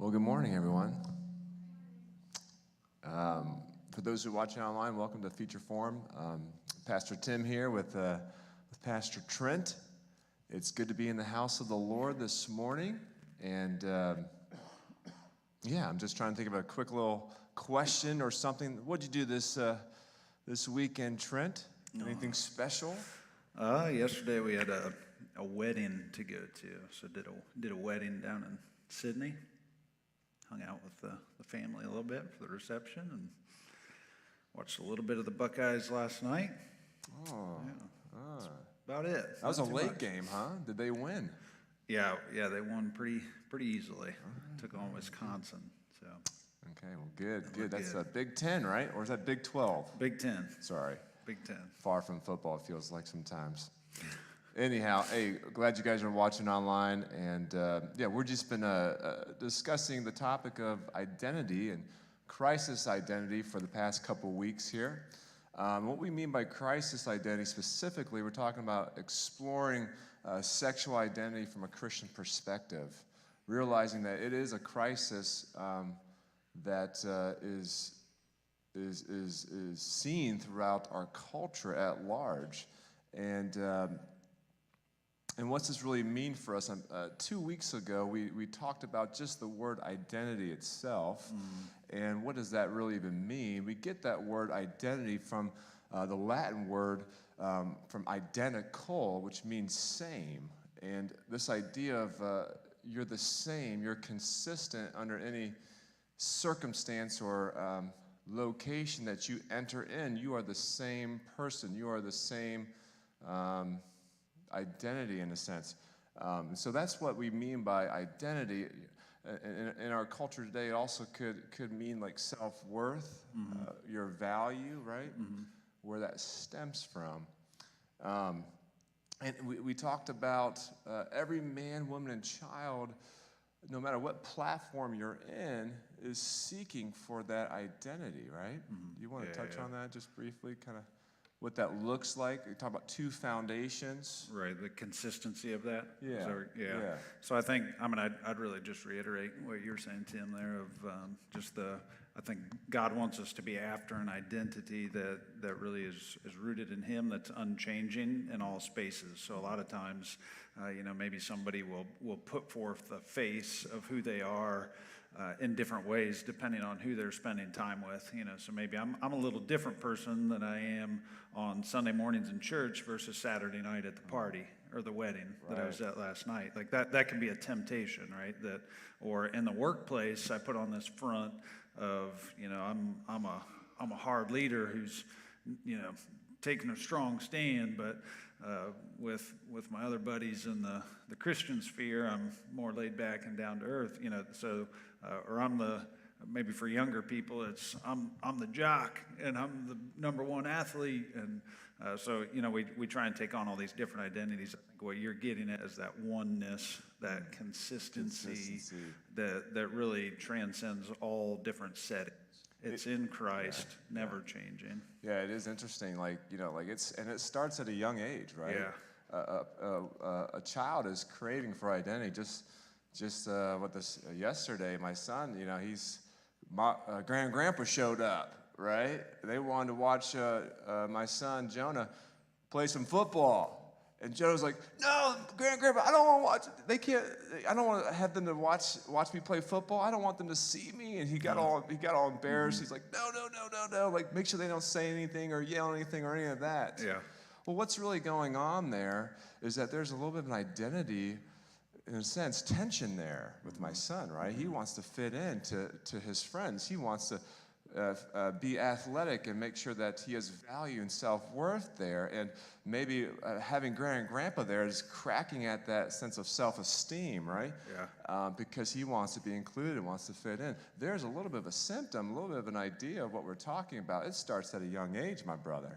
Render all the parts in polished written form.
Well, good morning, everyone. For those who are watching online, welcome to Feature Forum. Pastor Tim here with Pastor Trent. It's good to be in the house of the Lord this morning. And I'm just trying to think of a quick little question or something. What'd you do this weekend, Trent? Anything special? Yesterday we had a wedding to go to, so did a wedding down in Sydney. Hung out with the family a little bit for the reception and watched a little bit of the Buckeyes last night. That's about it. That was a late game, huh? Did they win? Yeah, they won pretty easily. Took on Wisconsin. So. Okay, well, good. That's Big Ten, right? Or is that Big 12? Big Ten. Sorry. Big Ten. Far from football, it feels like sometimes. Anyhow, hey, glad you guys are watching online, and we're just been discussing the topic of identity and crisis identity for the past couple weeks here. What we mean by crisis identity specifically, we're talking about exploring sexual identity from a Christian perspective, realizing that it is a crisis that is seen throughout our culture at large, and what's this really mean for us? 2 weeks ago, we talked about just the word identity itself, and what does that really even mean? We get that word identity from the Latin word from identical, which means same. And this idea of you're the same, you're consistent under any circumstance or location that you enter in, you are the same person, you are the same identity in a sense. So that's what we mean by identity. In our culture today, it also could mean like self-worth, your value, right? Where that stems from. And we talked about every man, woman, and child, no matter what platform you're in, is seeking for that identity, right? Do you want to touch on that just briefly, kind of what that looks like? We talk about two foundations. Right, the consistency of that. Yeah. So I think, I'd really just reiterate what you're saying, Tim, there of I think God wants us to be after an identity that really is rooted in Him, that's unchanging in all spaces. So a lot of times, maybe somebody will put forth the face of who they are in different ways, depending on who they're spending time with. So maybe I'm a little different person than I am on Sunday mornings in church versus Saturday night at the party or the wedding that I was at last night. Like that can be a temptation, right? Or in the workplace, I put on this front of, I'm a hard leader who's, taking a strong stand, but with my other buddies in the Christian sphere, I'm more laid back and down to earth, so or I'm maybe for younger people, it's I'm the jock and I'm the number one athlete, and so we try and take on all these different identities. I think what you're getting at is that oneness, that consistency. that really transcends all different settings. It's in Christ, never changing. Yeah, it is interesting. It starts at a young age, right? Yeah. A child is craving for identity. Yesterday, my son, grand grandpa showed up, right? They wanted to watch my son Jonah play some football. And Jonah's like, no, grandpa, I don't want to watch. I don't want to have them to watch me play football. I don't want them to see me. And he got all embarrassed. He's like, no. Like, make sure they don't say anything or yell anything or any of that. Yeah. Well, what's really going on there is that there's a little bit of an identity, in a sense, tension there with my son, right? He wants to fit in to his friends. He wants to be athletic and make sure that he has value and self-worth there. And maybe having grandpa there is cracking at that sense of self-esteem, right? Yeah. Because he wants to be included and wants to fit in. There's a little bit of a symptom, a little bit of an idea of what we're talking about. It starts at a young age, my brother.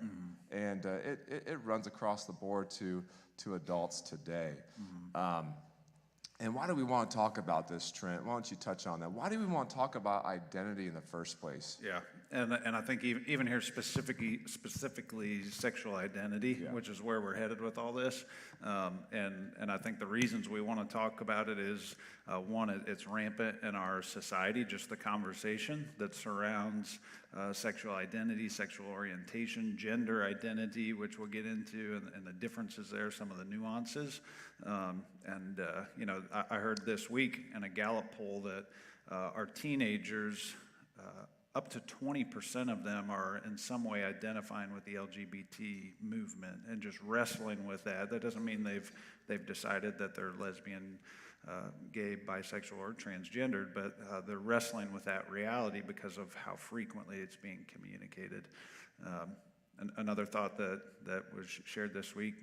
And it runs across the board to adults today. And why do we want to talk about this, Trent? Why don't you touch on that? Why do we want to talk about identity in the first place? Yeah, And I think even here specifically sexual identity, Yeah. which is where we're headed with all this. And I think the reasons we want to talk about it is, one, it's rampant in our society, just the conversation that surrounds sexual identity, sexual orientation, gender identity, which we'll get into, and the differences there, some of the nuances. I heard this week in a Gallup poll that our teenagers, up to 20% of them are in some way identifying with the LGBT movement and just wrestling with that. That doesn't mean they've decided that they're lesbian, gay, bisexual, or transgendered, but they're wrestling with that reality because of how frequently it's being communicated. Another thought that was shared this week,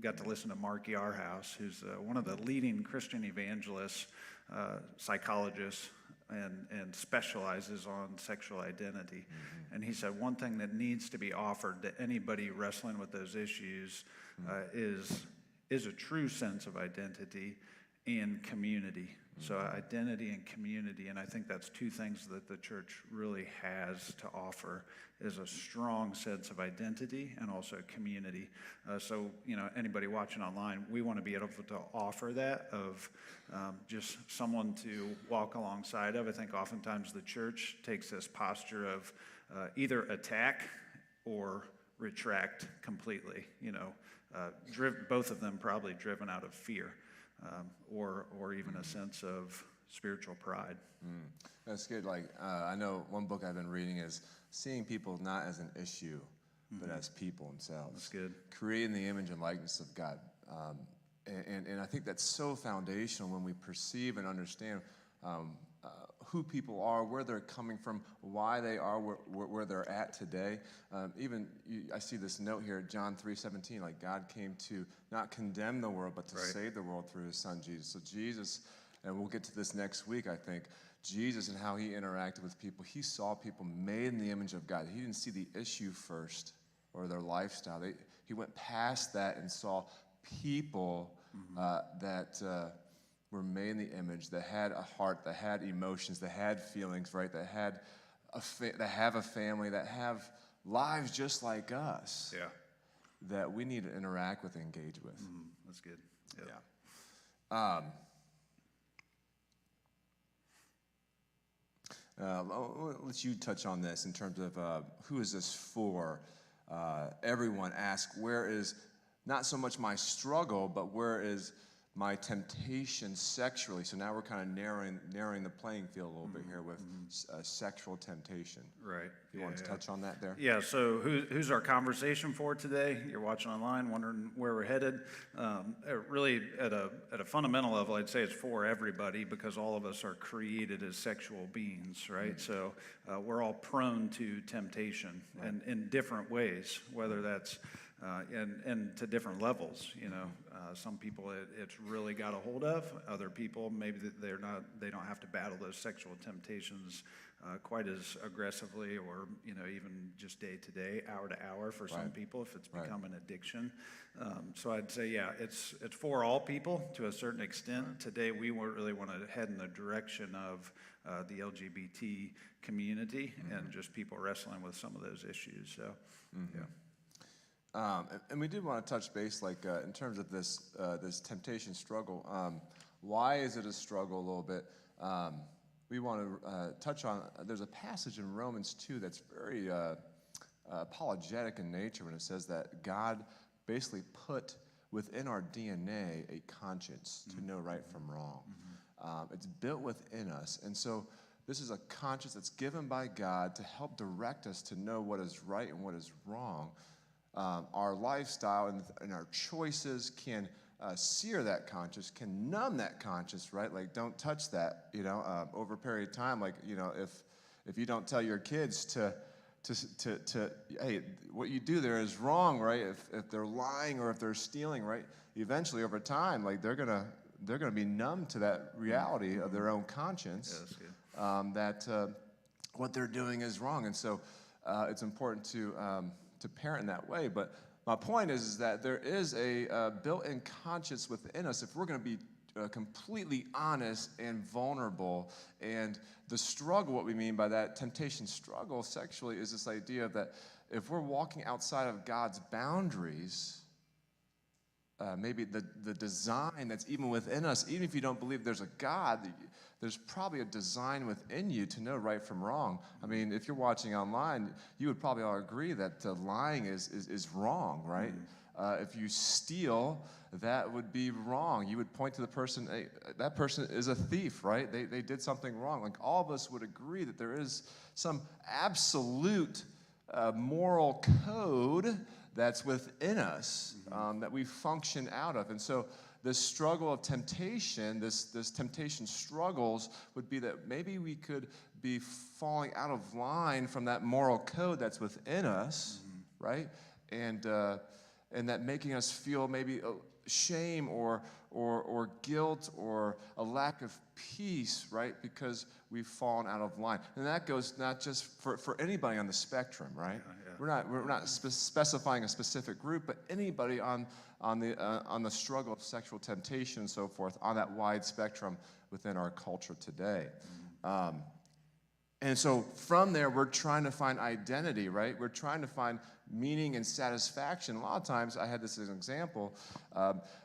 got to listen to Mark Yarhouse, who's one of the leading Christian evangelists, psychologists, and specializes on sexual identity. Mm-hmm. And he said one thing that needs to be offered to anybody wrestling with those issues is a true sense of identity and community. So identity and community, and I think that's two things that the church really has to offer, is a strong sense of identity and also community. So anybody watching online, we want to be able to offer that, of just someone to walk alongside of. I think oftentimes the church takes this posture of either attack or retract completely, both of them probably driven out of fear. Or even a sense of spiritual pride. That's good. I know one book I've been reading is seeing people not as an issue, but as people themselves. That's good. Creating the image and likeness of God. And I think that's so foundational when we perceive and understand who people are, where they're coming from, why they are where they're at today. I see this note here, John 3:17, like God came to not condemn the world, but to save the world through his son, Jesus. So Jesus, and we'll get to this next week, I think, Jesus and how he interacted with people. He saw people made in the image of God. He didn't see the issue first or their lifestyle. He went past that and saw people that were made in the image, that had a heart, that had emotions, that had feelings, right? That had that have a family, that have lives just like us. Yeah. That we need to interact with and engage with. That's good. Yep. Yeah. I'll let you touch on this in terms of who is this for? Everyone asks, where is not so much my struggle, but where is my temptation sexually? So now we're kind of narrowing the playing field a little bit here with sexual temptation. Right. You want to touch on that there? Yeah, so who's our conversation for today? You're watching online, wondering where we're headed. Really, at a fundamental level, I'd say it's for everybody, because all of us are created as sexual beings, right? So we're all prone to temptation, and in different ways, whether that's and to different levels. Some people it's really got a hold of. Other people, maybe they don't have to battle those sexual temptations quite as aggressively, or even just day to day, hour to hour for some people, if it's become an addiction. So I'd say, yeah, it's for all people to a certain extent. Today we really want to head in the direction of the LGBT community and just people wrestling with some of those issues. So yeah. And we did want to touch base, in terms of this temptation struggle. Why is it a struggle a little bit? We want to touch on, there's a passage in Romans 2 that's very apologetic in nature, when it says that God basically put within our DNA a conscience to know right from wrong. It's built within us. And so this is a conscience that's given by God to help direct us to know what is right and what is wrong. Our lifestyle and our choices can sear that conscience, can numb that conscience, right? Like, don't touch that, over a period of time. Like, if you don't tell your kids to hey, what you do there is wrong, right? If they're lying or if they're stealing, right? Eventually, over time, like, they're gonna be numb to that reality of their own conscience. Yeah, that's good. That what they're doing is wrong, and so it's important to parent in that way. But my point is that there is a built-in conscience within us. If we're going to be completely honest and vulnerable. And the struggle, what we mean by that temptation struggle sexually, is this idea that if we're walking outside of God's boundaries, maybe the design that's even within us, even if you don't believe there's a God, there's probably a design within you to know right from wrong. I mean, if you're watching online, you would probably all agree that lying is wrong, right? If you steal, that would be wrong. You would point to the person, hey, that person is a thief, right? They did something wrong. Like, all of us would agree that there is some absolute moral code that's within us, that we function out of. And so this struggle of temptation, this temptation struggles would be that maybe we could be falling out of line from that moral code that's within us, right? And that making us feel maybe shame or guilt or a lack of peace, right? Because we've fallen out of line. And that goes not just for anybody on the spectrum, right? Yeah. We're not specifying a specific group, but anybody on the struggle of sexual temptation and so forth on that wide spectrum within our culture today. And so from there, we're trying to find identity, right? We're trying to find meaning and satisfaction. A lot of times, I had this as an example,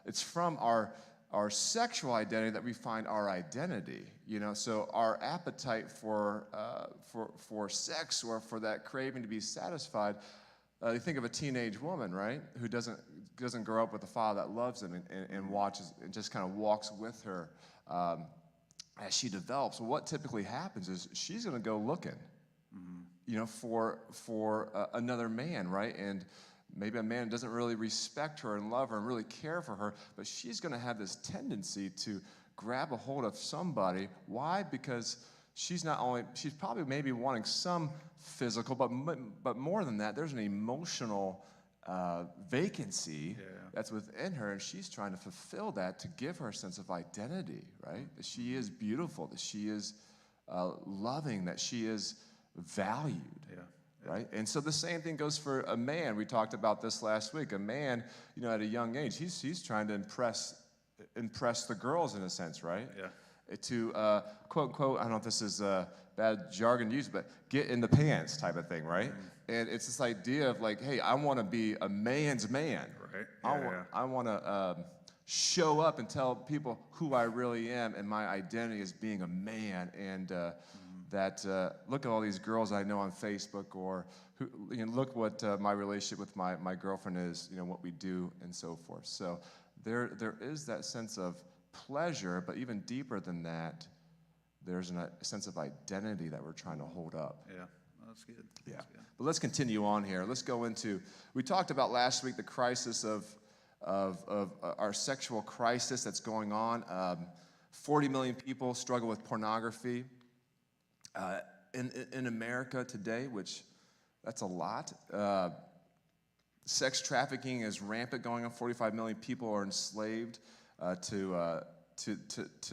it's from our sexual identity that we find our identity, you know? So our appetite for sex or for that craving to be satisfied, you think of a teenage woman, right? Who doesn't grow up with a father that loves them and watches and just kind of walks with her as she develops. Well, what typically happens is she's going to go looking, you know, for another man, right? And maybe a man doesn't really respect her and love her and really care for her, but she's going to have this tendency to grab a hold of somebody. Why? Because she's probably maybe wanting some physical, but more than that, there's an emotional vacancy that's within her, and she's trying to fulfill that to give her a sense of identity, right? That she is beautiful, that she is loving, that she is valued, right? And so the same thing goes for a man. We talked about this last week. A man, you know, at a young age, he's trying to impress the girls in a sense, right? Yeah. To quote unquote, I don't know if this is bad jargon to use, but get in the pants type of thing, right? And it's this idea of like, hey, I want to be a man's man. Right. I want to show up and tell people who I really am and my identity as being a man. And that look at all these girls I know on Facebook, or who, you know, look what my relationship with my girlfriend is, you know, what we do and so forth. So there is that sense of pleasure, but even deeper than that, there's a sense of identity that we're trying to hold up. Yeah, that's good. Yeah. That's good. But let's continue on here. Let's go into, we talked about last week the crisis of our sexual crisis that's going on. 40 million people struggle with pornography in America today, which that's a lot. Sex trafficking is rampant going on. 45 million people are enslaved to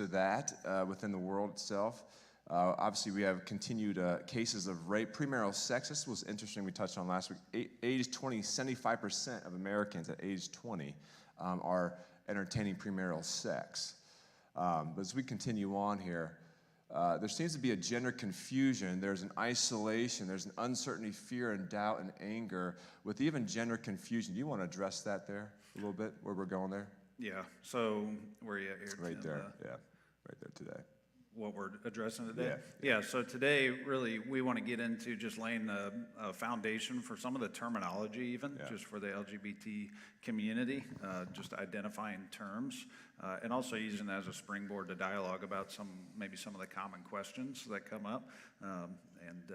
that within the world itself. Obviously, we have continued cases of rape, premarital sex. This was interesting. We touched on last week. Age 20, 75% of Americans at age 20 are entertaining premarital sex. But as we continue on here, there seems to be a gender confusion. There's an isolation. There's an uncertainty, fear, and doubt, and anger with even gender confusion. Do you want to address that there a little bit, where we're going there? Yeah. So where are you at here? Right there. Yeah. Right there today. What we're addressing today? Yeah. So today, really, we want to get into just laying a foundation for some of the terminology, even just for the LGBT community, just identifying terms, and also using that as a springboard to dialogue about maybe some of the common questions that come up, and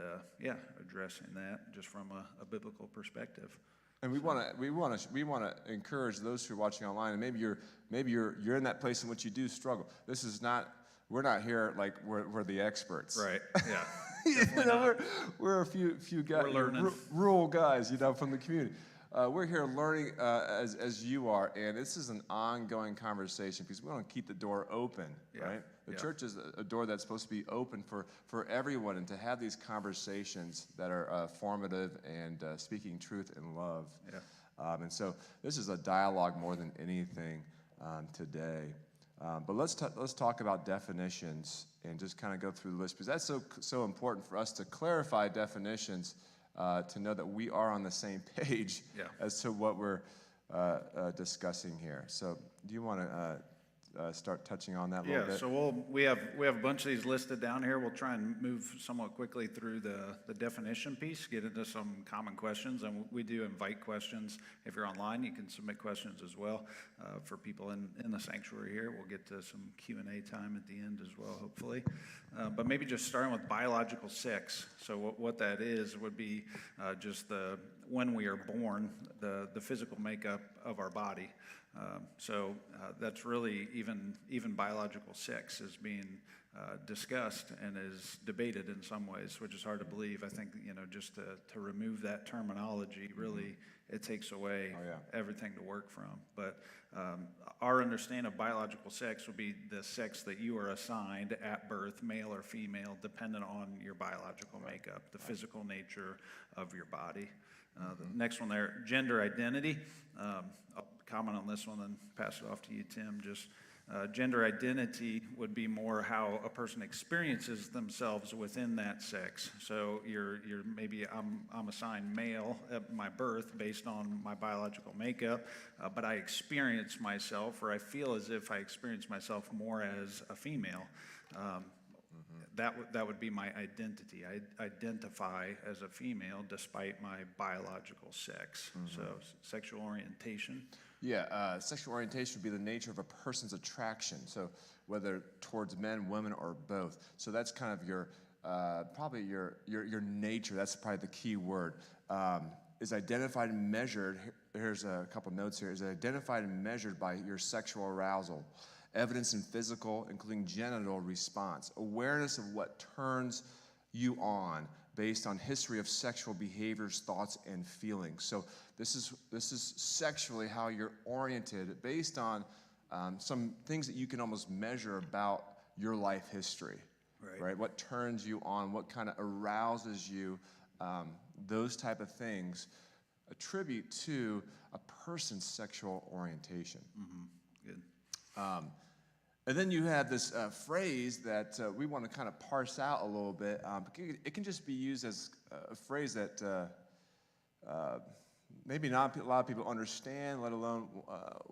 addressing that just from a biblical perspective. And we want to encourage those who are watching online, and maybe you're in that place in which you do struggle. This is not. We're not here like we're the experts. Right. Yeah. You know, we're a few guys, we're learning. Rural guys, you know, from the community. We're here learning as you are, and this is an ongoing conversation because we want to keep the door open, right? The church is a door that's supposed to be open for everyone, and to have these conversations that are formative and speaking truth in love. Yeah. And so this is a dialogue more than anything today. But let's talk about definitions and just kind of go through the list, because that's so important for us to clarify definitions, to know that we are on the same page as to what we're discussing here. So do you want to start touching on that a little bit? Yeah, so we have a bunch of these listed down here. We'll try and move somewhat quickly through the definition piece, get into some common questions, and we do invite questions. If you're online, you can submit questions as well for people in the sanctuary here. We'll get to some Q&A time at the end as well, hopefully. But maybe just starting with biological sex. So what that is would be just when we are born, the physical makeup of our body. So that's really even biological sex is being discussed and is debated in some ways, which is hard to believe. I think, just to remove that terminology, really, it takes away everything to work from. But our understanding of biological sex would be the sex that you are assigned at birth, male or female, dependent on your biological makeup, the physical nature of your body. The next one there, gender identity. I'll comment on this one, then pass it off to you, Tim. Just gender identity would be more how a person experiences themselves within that sex. So you're maybe I'm assigned male at my birth based on my biological makeup, but I experience myself, or I feel as if I experience myself more as a female. That would be my identity. I identify as a female despite my biological sex. So sexual orientation. Yeah, sexual orientation would be the nature of a person's attraction. So whether towards men, women, or both. So that's kind of your probably your nature. That's probably the key word. Is identified and measured. Here's a couple notes here. Is identified and measured by your sexual arousal. Evidence in physical, including genital response. Awareness of what turns you on based on history of sexual behaviors, thoughts, and feelings. So this is sexually how you're oriented based on some things that you can almost measure about your life history. Right? What turns you on, what kind of arouses you, those type of things attribute to a person's sexual orientation. Good. And then you have this phrase that we want to kind of parse out a little bit. It can just be used as a phrase that maybe not a lot of people understand, let alone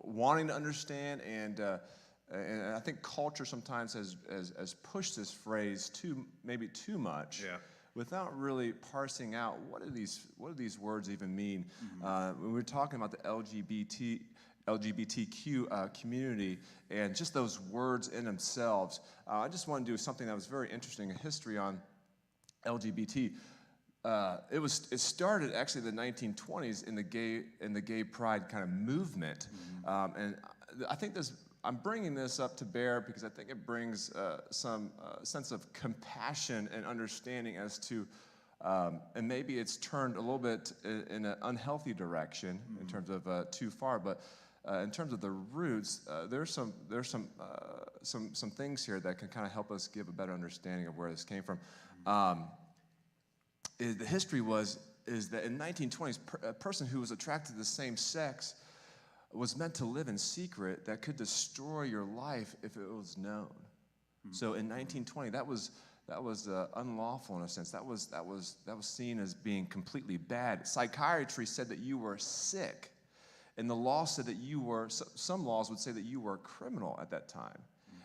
wanting to understand. And I think culture sometimes has pushed this phrase maybe too much, without really parsing out what do these words even mean. When we're talking about the LGBTQ community and just those words in themselves. I just want to do something that was very interesting, a history on LGBT. It started actually in the 1920s in the gay pride kind of movement, and I think I'm bringing this up to bear because I think it brings some sense of compassion and understanding as to. And maybe it's turned a little bit in an unhealthy direction in terms of too far, but in terms of the roots, there's some things here that can kind of help us give a better understanding of where this came from. The history is that in 1920s, a person who was attracted to the same sex was meant to live in secret that could destroy your life if it was known. So in 1920, that was unlawful in a sense. That was seen as being completely bad. Psychiatry said that you were sick, and the law said that you were. Some laws would say that you were a criminal at that time,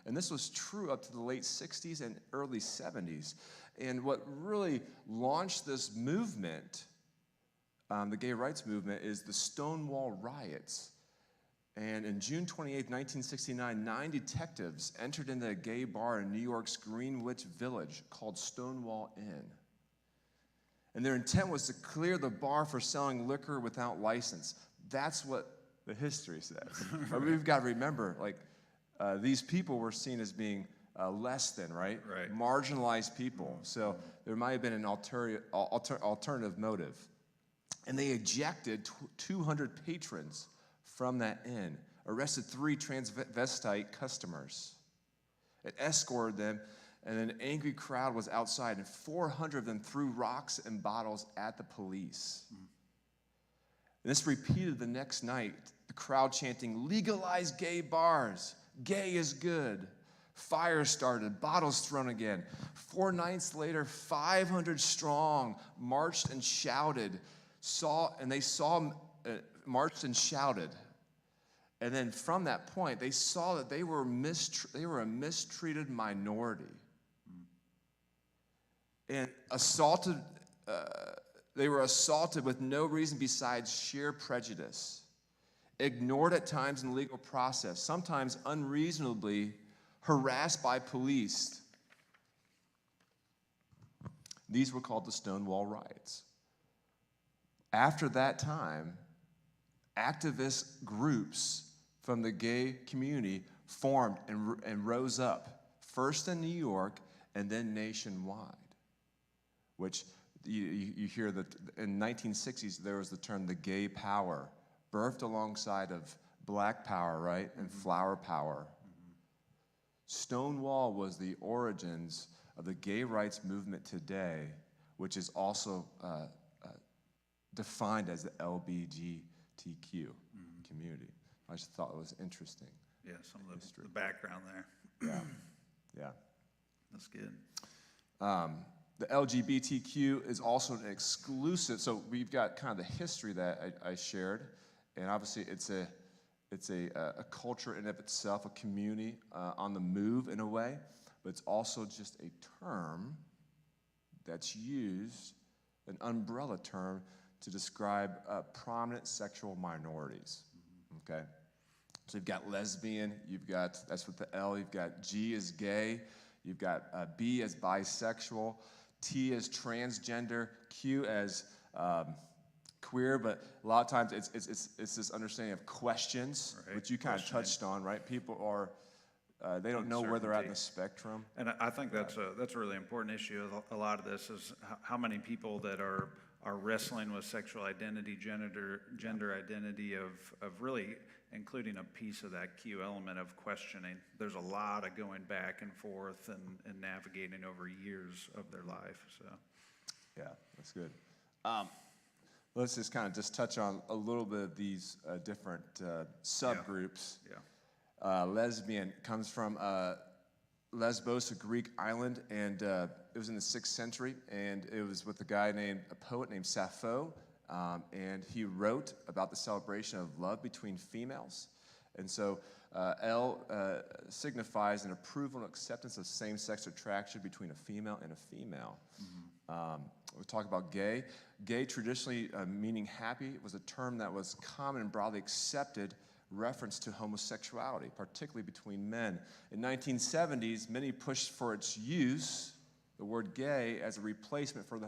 and this was true up to the late 60s and early 70s. And what really launched this movement, the gay rights movement, is the Stonewall riots. And in June 28, 1969, 9 detectives entered into a gay bar in New York's Greenwich Village called Stonewall Inn. And their intent was to clear the bar for selling liquor without license. That's what the history says. But we've got to remember, these people were seen as being less than, right? Marginalized people. So there might have been an alternative motive. And they ejected 200 patrons from that inn, arrested 3 transvestite customers. It escorted them, and an angry crowd was outside, and 400 of them threw rocks and bottles at the police. And this repeated the next night, the crowd chanting, "Legalize gay bars! Gay is good. Fire started, bottles thrown again. 4 nights later, 500 strong marched and shouted, marched and shouted. And then from that point, they saw that they were a mistreated minority. And they were assaulted with no reason besides sheer prejudice. Ignored at times in the legal process, sometimes unreasonably harassed by police. These were called the Stonewall Riots. After that time, activist groups from the gay community formed and rose up, first in New York and then nationwide, which you hear that in the 1960s there was the term the gay power, birthed alongside of black power, right, and flower power. Stonewall was the origins of the gay rights movement today, which is also defined as the LGBTQ community. I just thought it was interesting. Yeah, some of the background there. Yeah. That's good. The LGBTQ is also an exclusive, so we've got kind of the history that I shared, and obviously it's a culture in and of itself, a community on the move in a way, but it's also just a term that's used, an umbrella term, to describe prominent sexual minorities, okay? So you've got lesbian, that's with the L, you've got G as gay, you've got B as bisexual, T as transgender, Q as queer, but a lot of times it's this understanding of questions, right, which you kind of touched on, right? People are, they don't know where they're at in the spectrum. And I think that's a really important issue. A lot of this is how many people that are wrestling with sexual identity, gender identity, of really including a piece of that Q element of questioning. There's a lot of going back and forth and navigating over years of their life. So, yeah, that's good. Let's just kind of just touch on a little bit of these different subgroups. Yeah. Lesbian comes from Lesbos, a Greek island, and it was in the 6th century, and it was with a poet named Sappho, and he wrote about the celebration of love between females. And so L signifies an approval and acceptance of same-sex attraction between a female and a female. We talk about gay. Gay, traditionally meaning happy, was a term that was common and broadly accepted reference to homosexuality, particularly between men. In 1970s, many pushed for its use, the word gay, as a replacement for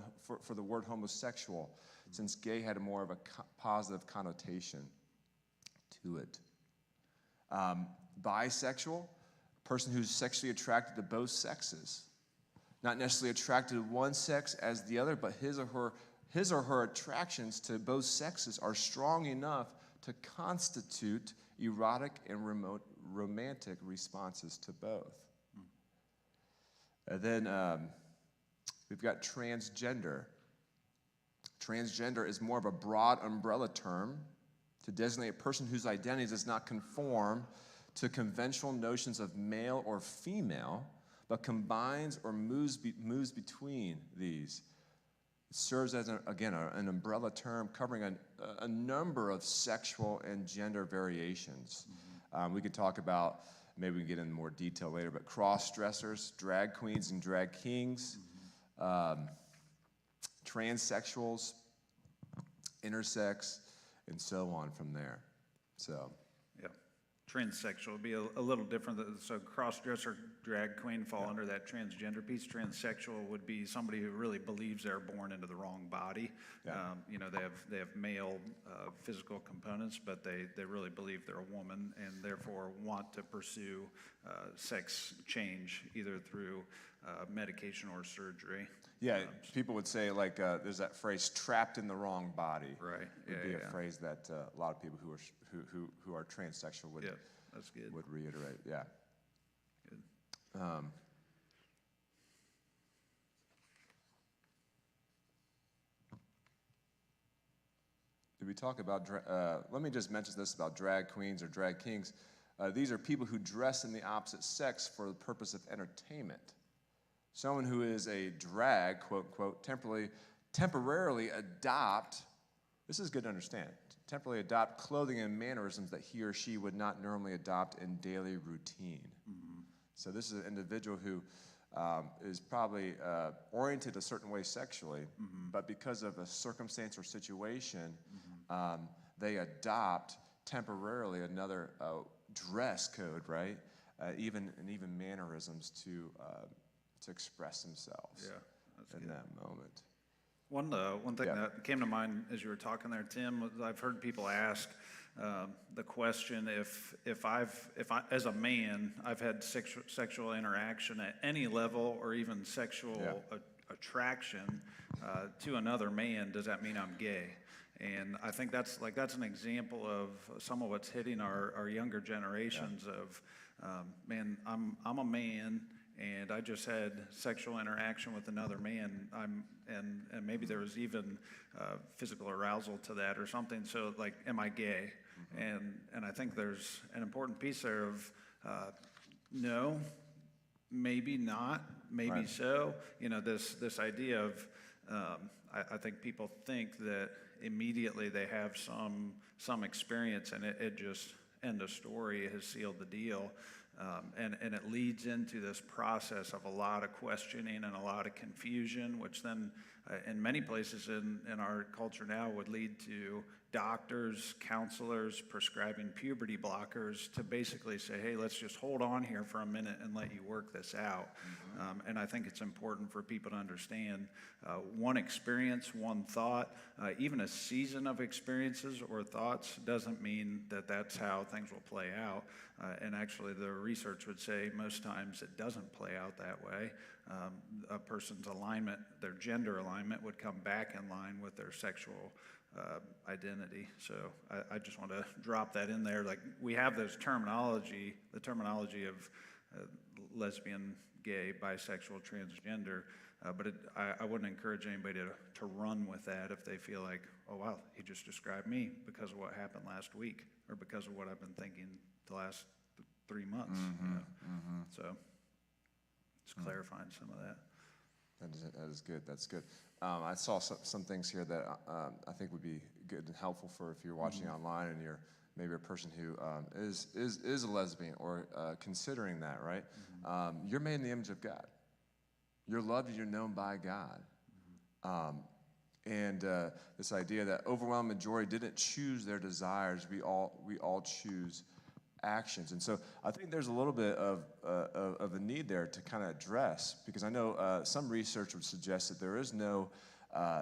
the word homosexual, since gay had more of a positive connotation to it. Bisexual, a person who's sexually attracted to both sexes. Not necessarily attracted to one sex as the other, but his or her attractions to both sexes are strong enough to constitute erotic and romantic responses to both. And then we've got transgender. Transgender is more of a broad umbrella term to designate a person whose identity does not conform to conventional notions of male or female, but combines or moves between these. It serves as, an umbrella term covering a number of sexual and gender variations. We could talk about, maybe we can get into more detail later, but cross-dressers, drag queens and drag kings, transsexuals, intersex, and so on from there. So. Yeah. Transsexual would be a little different. So cross-dresser, drag queen fall under that transgender piece. Transsexual would be somebody who really believes they're born into the wrong body. Yeah. They have male physical components, but they really believe they're a woman and therefore want to pursue sex change either through medication or surgery. Yeah, people would say, like, there's that phrase, trapped in the wrong body. Right. Would be a phrase that a lot of people who are transsexual would, that's good. would reiterate. Yeah. Good. Did we talk about, let me just mention this about drag queens or drag kings. These are people who dress in the opposite sex for the purpose of entertainment. Someone who is a drag, quote, unquote, temporarily adopt, this is good to understand, temporarily adopt clothing and mannerisms that he or she would not normally adopt in daily routine. So this is an individual who is probably oriented a certain way sexually, but because of a circumstance or situation, they adopt temporarily another dress code, right? Even mannerisms to express themselves in that moment. One thing that came to mind as you were talking there, Tim, was I've heard people ask the question if I as a man I've had sexual interaction at any level or even sexual attraction to another man, does that mean I'm gay? And I think that's an example of some of what's hitting our younger generations of, man, I'm a man and I just had sexual interaction with another man. And maybe there was even physical arousal to that or something. So like, am I gay? And I think there's an important piece there of no, maybe not, maybe so. You know, this idea of I think people think that immediately they have some experience and it just end of story has sealed the deal. And it leads into this process of a lot of questioning and a lot of confusion, which then in many places in our culture now would lead to doctors, counselors prescribing puberty blockers to basically say, hey, let's just hold on here for a minute and let you work this out. And I think it's important for people to understand one experience, one thought, even a season of experiences or thoughts doesn't mean that that's how things will play out. And actually the research would say most times it doesn't play out that way. A person's alignment, their gender alignment would come back in line with their sexual identity. So I just want to drop that in there. Like we have those terminology, the terminology of lesbian, gay, bisexual, transgender, but I wouldn't encourage anybody to run with that if they feel like, oh wow, he just described me because of what happened last week or because of what I've been thinking the last 3 months. You know? So just clarifying some of that. That is good. That's good. I saw some things here that I think would be good and helpful for if you're watching online and you're maybe a person who is a lesbian or considering that, right? You're made in the image of God. You're loved and you're known by God. And this idea that overwhelming majority didn't choose their desires, we all choose actions. And so I think there's a little bit of a need there to kind of address, because I know some research would suggest that there is no,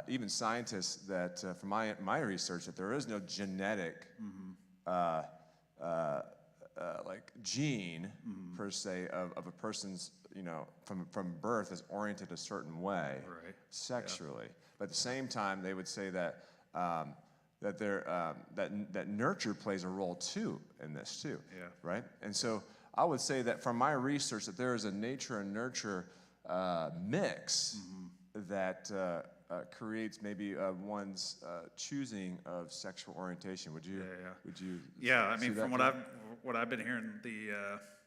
even scientists that, from my research, that there is no genetic like gene per se of a person's, you know, from birth is oriented a certain way sexually. But at the same time, they would say that that nurture plays a role too in this too, right? And so I would say that from my research that there is a nature and nurture mix that creates maybe one's choosing of sexual orientation. Would you? Yeah, I mean, from what I've been hearing,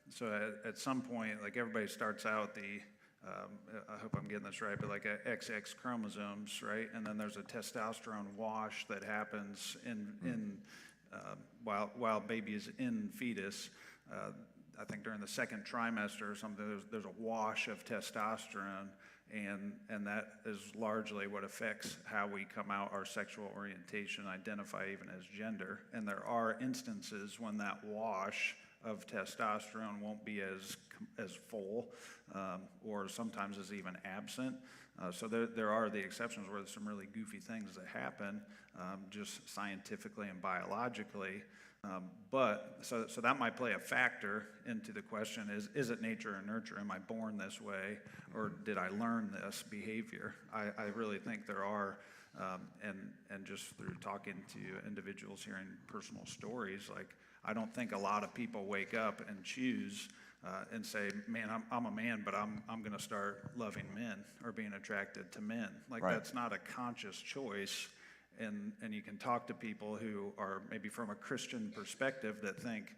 so at some point, like everybody starts out I hope I'm getting this right, but like XX chromosomes, right? And then there's a testosterone wash that happens while baby is in fetus. I think during the second trimester or something, there's a wash of testosterone, and that is largely what affects how we come out, our sexual orientation, identify even as gender. And there are instances when that wash of testosterone won't be as full, or sometimes is even absent. So there are the exceptions where there's some really goofy things that happen, just scientifically and biologically. But so that might play a factor into the question: is it nature or nurture? Am I born this way, or did I learn this behavior? I really think there are. And just through talking to individuals, hearing personal stories, like I don't think a lot of people wake up and choose and say, man, I'm a man, but I'm going to start loving men or being attracted to men. Like that's not a conscious choice. And you can talk to people who are maybe from a Christian perspective that think,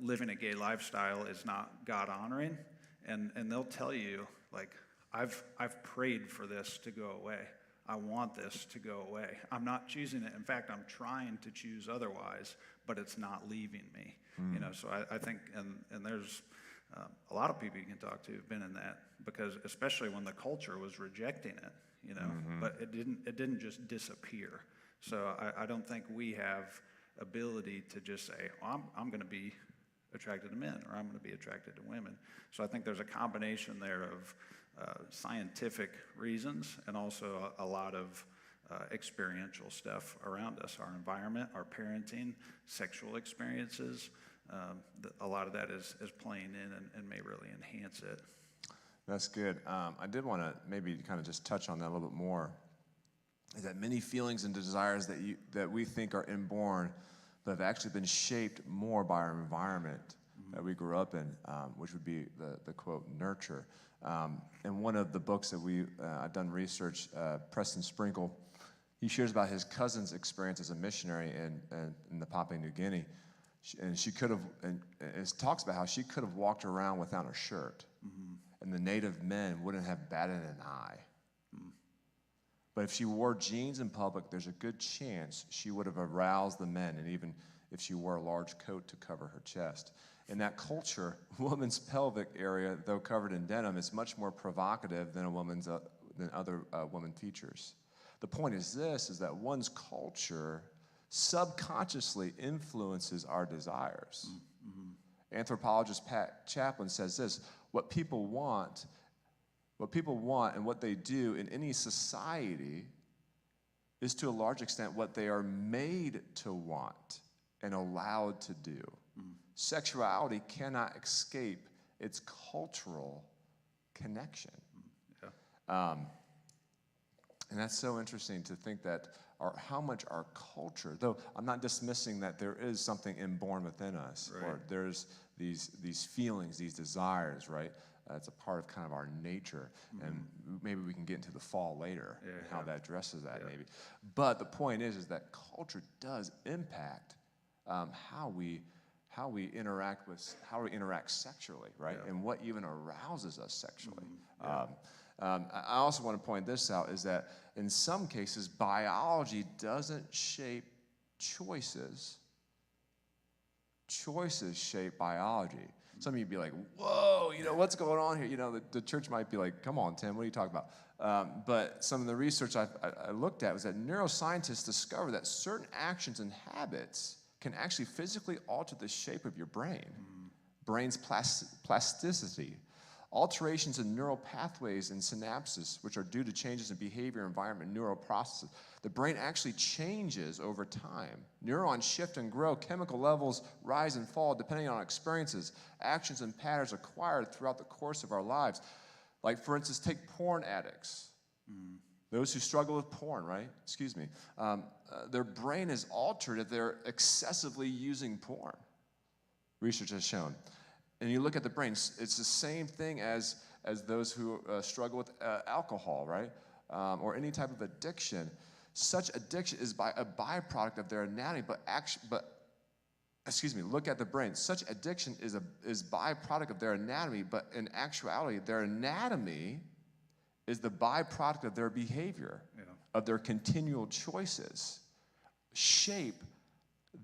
living a gay lifestyle is not God honoring, and they'll tell you, like, I've prayed for this to go away. I want this to go away. I'm not choosing it. In fact, I'm trying to choose otherwise, but it's not leaving me. You know, so I think, and there's a lot of people you can talk to who've been in that, because especially when the culture was rejecting it, you know, but it didn't just disappear. So I don't think we have ability to just say, well, I'm going to be attracted to men, or I'm going to be attracted to women. So I think there's a combination there of scientific reasons and also a lot of experiential stuff around us, our environment, our parenting, sexual experiences. A lot of that is playing in and may really enhance it. That's good. I did want to maybe kind of just touch on that a little bit more. Is that many feelings and desires that we think are inborn, but have actually been shaped more by our environment that we grew up in, which would be the quote, nurture. In one of the books that I've done research, Preston Sprinkle, he shares about his cousin's experience as a missionary in the Papua New Guinea. And it talks about how she could have walked around without a shirt, and the native men wouldn't have batted an eye. But if she wore jeans in public, there's a good chance she would have aroused the men, and even if she wore a large coat to cover her chest. In that culture, woman's pelvic area, though covered in denim, is much more provocative than than other women features. The point is that one's culture subconsciously influences our desires. Anthropologist Pat Chaplin says this: what people want and what they do in any society is to a large extent what they are made to want and allowed to do. Sexuality cannot escape its cultural connection. And that's so interesting to think that how much our culture, though I'm not dismissing that there is something inborn within us, or there's these feelings, these desires, right? It's a part of kind of our nature, and maybe we can get into the fall later and how that addresses that maybe. But the point is that culture does impact how we interact sexually, right? And what even arouses us sexually. I also want to point this out, is that in some cases, biology doesn't shape choices. Choices shape biology. Some of you would be like, whoa, what's going on here? The church might be like, come on, Tim, what are you talking about? But some of the research I looked at was that neuroscientists discovered that certain actions and habits can actually physically alter the shape of your brain, brain's plasticity. Alterations in neural pathways and synapses, which are due to changes in behavior, environment, and neural processes. The brain actually changes over time. Neurons shift and grow. Chemical levels rise and fall depending on experiences, actions, and patterns acquired throughout the course of our lives. Like, for instance, take porn addicts. Those who struggle with porn, right? Excuse me. Their brain is altered if they're excessively using porn. Research has shown. And you look at the brain, it's the same thing as those who struggle with alcohol, right? Or any type of addiction. Such addiction is a byproduct of their anatomy, look at the brain. Such addiction is byproduct of their anatomy, but in actuality, their anatomy is the byproduct of their behavior, of their continual choices. Shape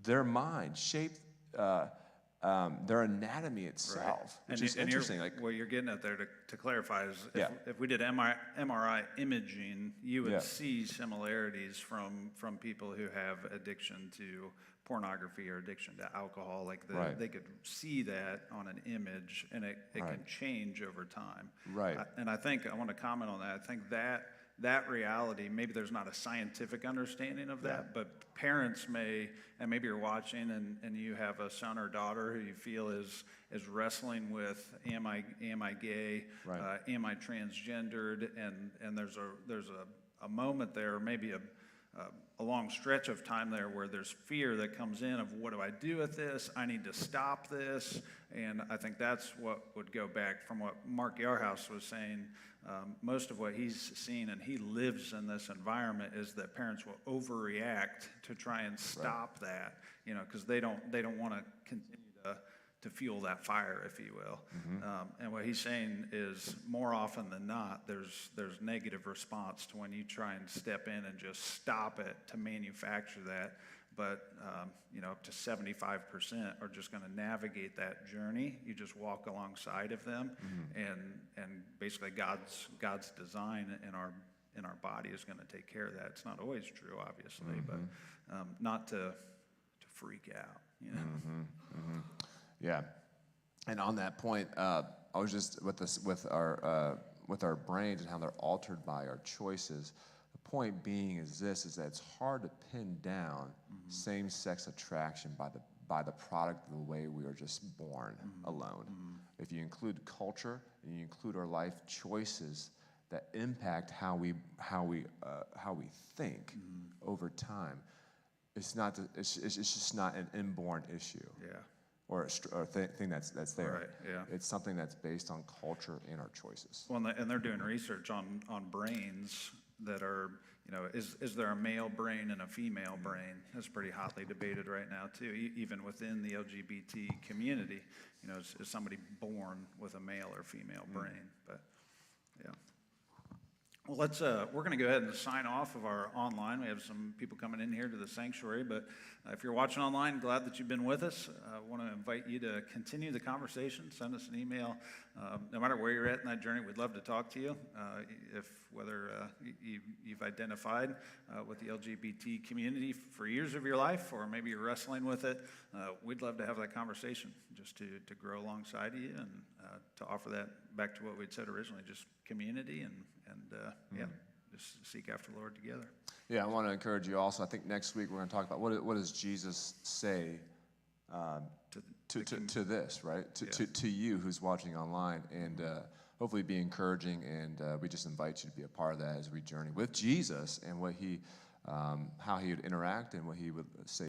their mind, shape their anatomy itself, which is interesting. What you're getting at there, to clarify, is if we did MRI imaging, you would see similarities from people who have addiction to pornography or addiction to alcohol. They could see that on an image, and it can change over time. And I think I want to comment on that. I think that reality, maybe there's not a scientific understanding of that, but parents may, and maybe you're watching and you have a son or daughter who you feel is wrestling with, am I gay, am I transgendered, and there's a moment there, maybe a long stretch of time there where there's fear that comes in of, what do I do with this? I need to stop this. And I think that's what would go back from what Mark Yarhouse was saying. Most of what he's seen, and he lives in this environment, is that parents will overreact to try and stop that, because they don't want to continue to fuel that fire, if you will. And what he's saying is, more often than not, there's negative response to when you try and step in and just stop it to manufacture that. But up to 75% are just going to navigate that journey. You just walk alongside of them, and basically God's design in our body is going to take care of that. It's not always true, obviously, but not to freak out. Yeah, and on that point, I was just with our brains and how they're altered by our choices. The point being is that it's hard to pin down same-sex attraction by the product of the way we are just born alone. If you include culture and you include our life choices that impact how we think over time, it's just not an inborn issue. Yeah. Or a thing that's there. Right, yeah. It's something that's based on culture and our choices. Well, and they're doing research on brains that are, is there a male brain and a female brain? That's pretty hotly debated right now, too, even within the LGBT community. Is somebody born with a male or female brain? But, yeah. Well, we're going to go ahead and sign off of our online. We have some people coming in here to the sanctuary, but if you're watching online, glad that you've been with us. I want to invite you to continue the conversation. Send us an email. No matter where you're at in that journey, we'd love to talk to you. Whether you've identified with the LGBT community for years of your life, or maybe you're wrestling with it, we'd love to have that conversation just to grow alongside you and to offer that back to what we'd said originally, just community and just seek after the Lord together. Yeah, I want to encourage you also. I think next week we're going to talk about what does Jesus say to this, right? To you who's watching online, and hopefully be encouraging. And we just invite you to be a part of that as we journey with Jesus and what how he would interact and what he would say.